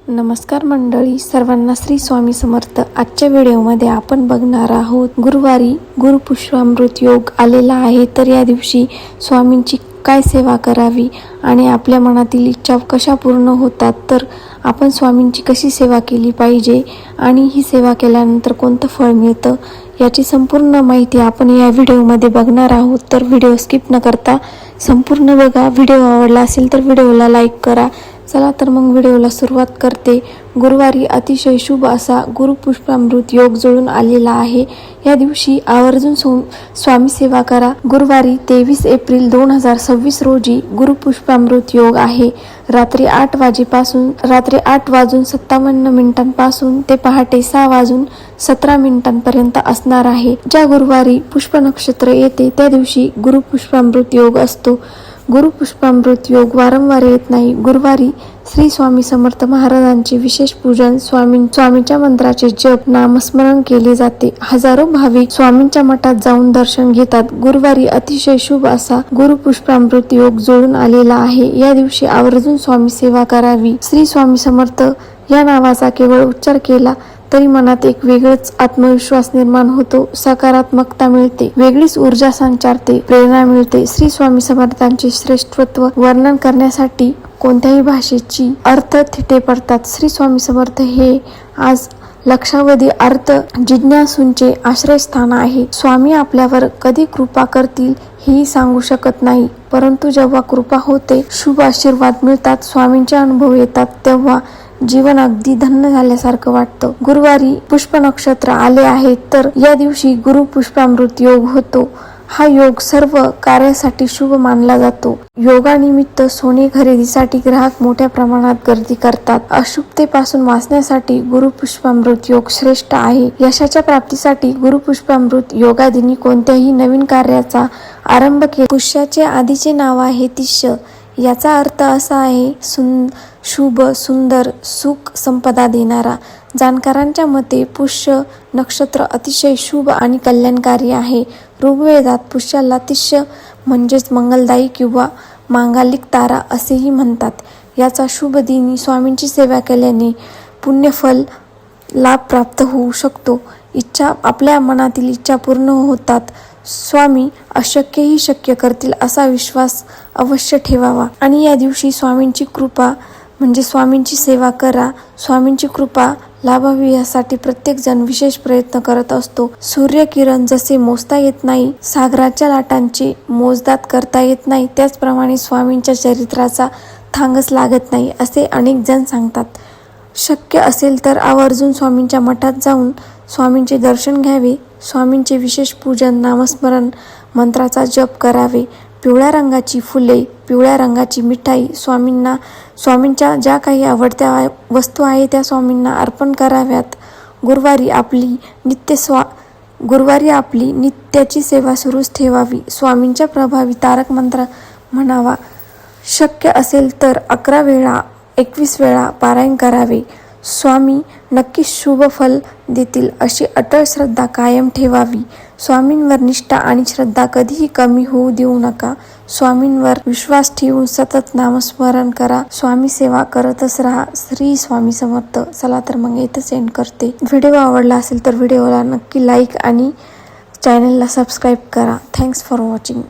नमस्कार मंडळी, सर्वांना श्री स्वामी समर्थ। आजच्या व्हिडिओमध्ये आपण बघणार आहोत गुरुवारी गुरुपुष्पामृत योग आलेला आहे, तर या दिवशी स्वामींची काय सेवा करावी आणि आपल्या मनातील इच्छा कशा पूर्ण होतात, तर आपण स्वामींची कशी सेवा केली पाहिजे आणि ही सेवा केल्यानंतर कोणतं फळ मिळतं याची संपूर्ण माहिती आपण या व्हिडिओमध्ये बघणार आहोत। तर व्हिडिओ स्किप न करता संपूर्ण बघा। व्हिडिओ आवडला असेल तर व्हिडिओला लाईक करा। चला तर मग व्हिडिओला सुरुवात करते। गुरुवारी अतिशय शुभ असा गुरुपुष्पामृत योग जुळून आलेला आहे। या दिवशी आवर्जून स्वामी सेवा करा। गुरुवारी 23 एप्रिल 2026 रोजी गुरुपुष्पामृत योग आहे। रात्री 8 वाजून 57 मिनिटांपासून ते पहाटे 6 वाजून 17 मिनिटांपर्यंत असणार आहे। ज्या गुरुवारी पुष्प नक्षत्र येते त्या दिवशी गुरुपुष्पामृत योग असतो। गुरुपुष्पामृत योग वारंवार येत नाही। गुरुवारी श्री स्वामी समर्थ महाराजांचे विशेष पूजन, स्वामींच्या मंत्राचे जप, नामस्मरण केले जाते। हजारो भाविक स्वामींच्या मठात जाऊन दर्शन घेतात। गुरुवारी अतिशय शुभ असा गुरुपुष्पामृत योग जुळून आलेला आहे। या दिवशी आवर्जून स्वामी सेवा करावी। श्री स्वामी समर्थ या नावाचा केवळ उच्चार केला तरी मनात एक वेगळाच आत्मविश्वास निर्माण होतो, सकारात्मकता मिळते, वेगळीच ऊर्जा संचारते, प्रेरणा मिळते। श्री स्वामी समर्थांचे श्रेष्ठत्व वर्णन करण्यासाठी कोणत्याही भाषेची अर्थ थिटे पडतात। श्री स्वामी समर्थ हे आज लक्षावधी अर्थ जिज्ञासूंचे आश्रयस्थान आहे। स्वामी आपल्यावर कधी कृपा करतील हेही सांगू शकत नाही, परंतु जेव्हा कृपा होते, शुभ आशीर्वाद मिळतात, स्वामींचे अनुभव येतात, तेव्हा जीवन अगदी धन्य झाल्यासारखं वाटतं। गुरुवारी पुष्प नक्षत्र आले आहे, तर या दिवशी गुरुपुष्पामृत योग होतो। हा योग सर्व कार्यासाठी शुभ मानला जातो। योगानिमित्त सोने खरेदीसाठी ग्राहक मोठ्या प्रमाणात गर्दी करतात। अशुभतेपासून वाचण्यासाठी गुरुपुष्पामृत योग श्रेष्ठ आहे। यशाच्या प्राप्तीसाठी गुरुपुष्पामृत योगादिनी कोणत्याही नवीन कार्याचा आरंभ केला। पुष्याचे आधीचे नाव आहे तिष्य। याचा अर्थ असा आहे शुभ, सुंदर, सुख, संपदा देणारा। जाणकारांच्या मते पुष्य नक्षत्र अतिशय शुभ आणि कल्याणकारी आहे। ऋग्वेदात पुष्याला तिष्य म्हणजेच मंगलदायी किंवा मांगलिक तारा असेही म्हणतात। याचा शुभ दिनी स्वामींची सेवा केल्याने पुण्यफल लाभ प्राप्त होऊ शकतो। आपल्या मनातील इच्छा पूर्ण होतात। स्वामी अशक्यही शक्य करतील असा विश्वास अवश्य ठेवावा आणि या दिवशी स्वामींची कृपा म्हणजे स्वामींची सेवा करा। स्वामींची कृपा लाभावी यासाठी प्रत्येक जण विशेष प्रयत्न करत असतो। सूर्यकिरण जसे मोजता येत नाही, सागराच्या लाटांचे मोजदाद करता येत नाही, त्याचप्रमाणे स्वामींच्या चरित्राचा थांगच लागत नाही असे अनेक जण सांगतात। शक्य असेल तर आवर्जून स्वामींच्या मठात जाऊन स्वामींचे दर्शन घ्यावे। स्वामींचे विशेष पूजन, नामस्मरण, मंत्राचा जप करावे। पिवळ्या रंगाची फुले, पिवळ्या रंगाची मिठाई, स्वामींच्या ज्या काही आवडत्या वस्तू आहे त्या स्वामींना अर्पण कराव्यात। गुरुवारी आपली नित्याची सेवा सुरूच ठेवावी। स्वामींच्या प्रभावी तारक मंत्र म्हणावा। शक्य असेल तर 11 वेळा 21 वेळा पारायण करावे। स्वामी नक्कीच शुभ फल देतील अशी अटळ श्रद्धा कायम ठेवावी। स्वामींवर निष्ठा आणि श्रद्धा कधीही कमी होऊ देऊ नका। स्वामींवर विश्वास ठेवून सतत नामस्मरण करा। स्वामी सेवा करतच राहा। श्री स्वामी समर्थ। चला तर मग इथेच एंड करते। व्हिडिओ आवडला असेल तर व्हिडिओला नक्की लाईक आणि चॅनलला सबस्क्राईब करा। Thanks for watching.